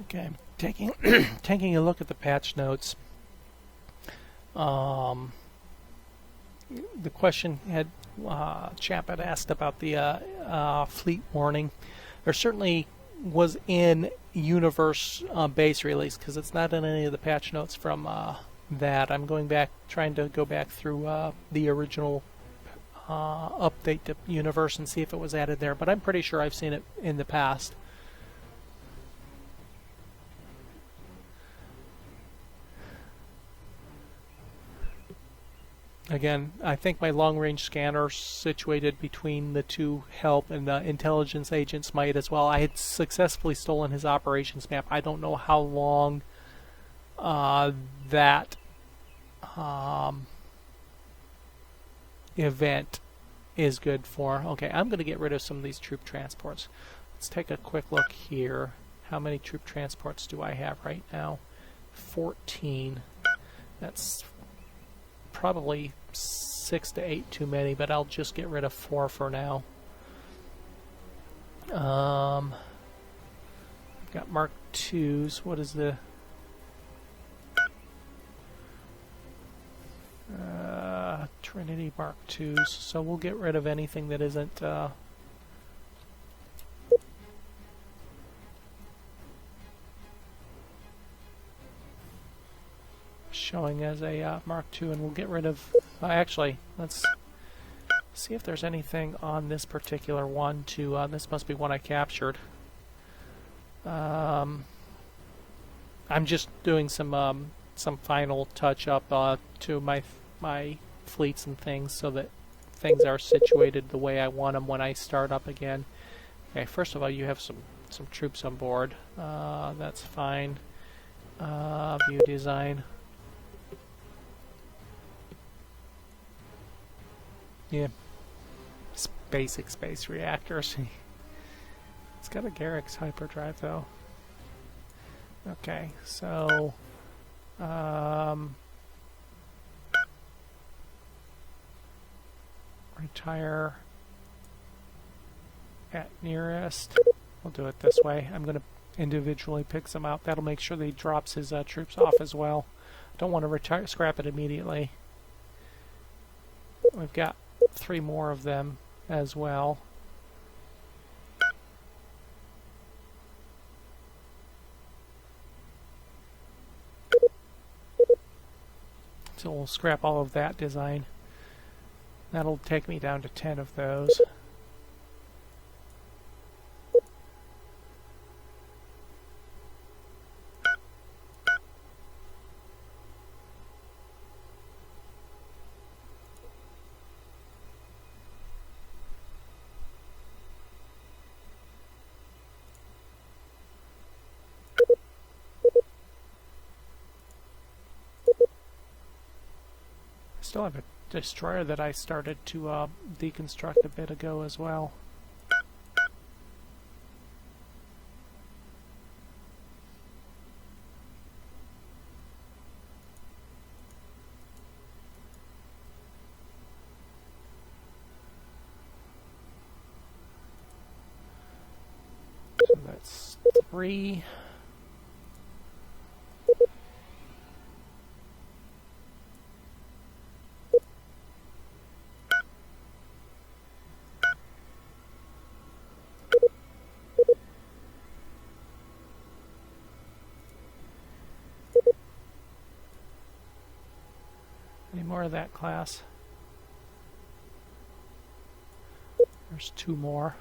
Okay, taking a look at the patch notes. The question chap had asked about the fleet warning. There certainly was in Universe base release, because it's not in any of the patch notes from that. I'm trying to go back through the original update to Universe and see if it was added there, but I'm pretty sure I've seen it in the past. Again, I think my long-range scanner situated between the two help and intelligence agents might as well. I had successfully stolen his operations map. I don't know how long that event is good for. Okay, I'm going to get rid of some of these troop transports. Let's take a quick look here. How many troop transports do I have right now? 14. That's probably 6 to 8 too many, but I'll just get rid of 4 for now. I've got Mark IIs. What is the Trinity Mark IIs? So we'll get rid of anything that isn't showing as a Mark II, and we'll get rid of... actually, let's see if there's anything on this particular one to... this must be one I captured. I'm just doing some final touch-up to my fleets and things so that things are situated the way I want them when I start up again. Okay, first of all, you have some troops on board. That's fine. View design. Yeah, basic space reactors. It's got a Garrix hyperdrive though. Okay, so retire at nearest. We'll do it this way. I'm going to individually pick some out. That'll make sure that he drops his troops off as well. Don't want to scrap it immediately. We've got 3 more of them as well. So we'll scrap all of that design. That'll take me down to 10 of those. Still have a destroyer that I started to deconstruct a bit ago as well. So that's 3. Any more of that class? There's 2 more.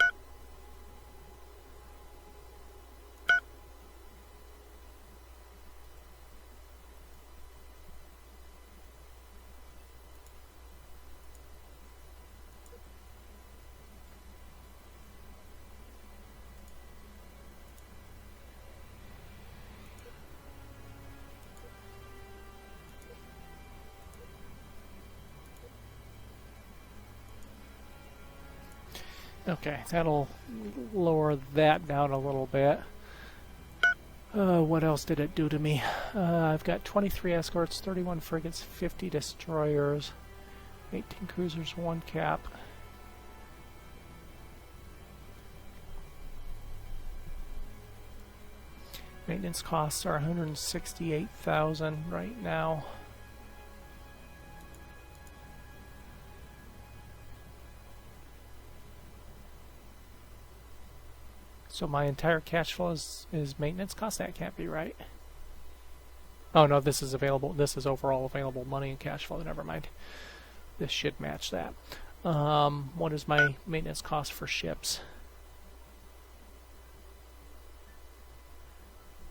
Okay, that'll lower that down a little bit. What else did it do to me? I've got 23 escorts, 31 frigates, 50 destroyers, 18 cruisers, 1 cap. Maintenance costs are 168,000 right now. So my entire cash flow is maintenance cost? That can't be right. Oh no, this is available. This is overall available money and cash flow. Never mind. This should match that. What is my maintenance cost for ships?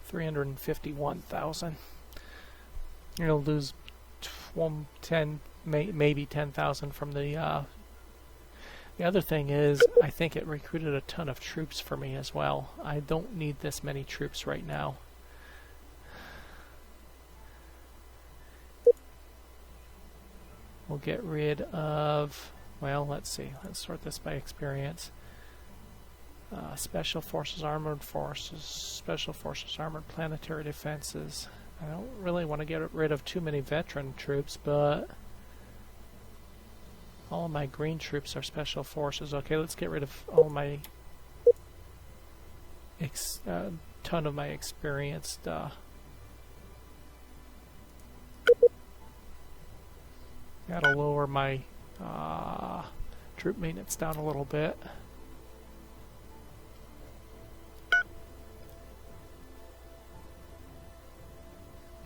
351,000. You're gonna lose 10, maybe 10,000 from the. The other thing is, I think it recruited a ton of troops for me as well. I don't need this many troops right now. We'll get rid of, well, let's see. Let's sort this by experience. Special Forces, Armored Forces, Special Forces, Armored Planetary Defenses. I don't really want to get rid of too many veteran troops, but all of my green troops are Special Forces. Okay, let's get rid of all my ton of my experienced gotta lower my troop maintenance down a little bit.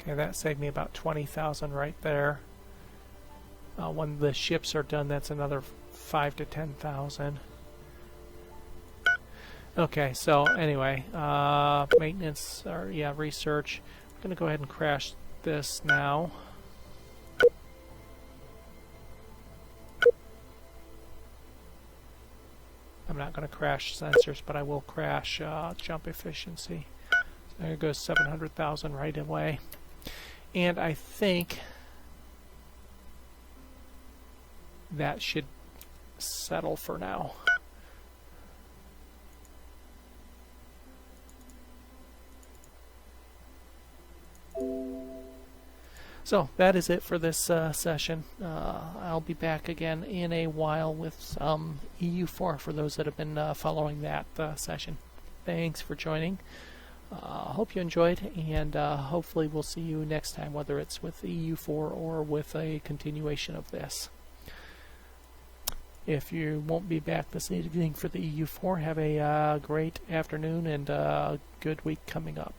Okay, that saved me about 20,000 right there. When the ships are done, that's another 5 to 10,000. Okay, so anyway, maintenance, or yeah, research. I'm gonna go ahead and crash this now. I'm not going to crash sensors, but I will crash jump efficiency. So there goes 700,000 right away. And I think that should settle for now. So that is it for this session. I'll be back again in a while with some EU4 for those that have been following that session. Thanks for joining. Hope you enjoyed, and hopefully we'll see you next time, whether it's with EU4 or with a continuation of this. If you won't be back this evening for the EU4, have a great afternoon and a good week coming up.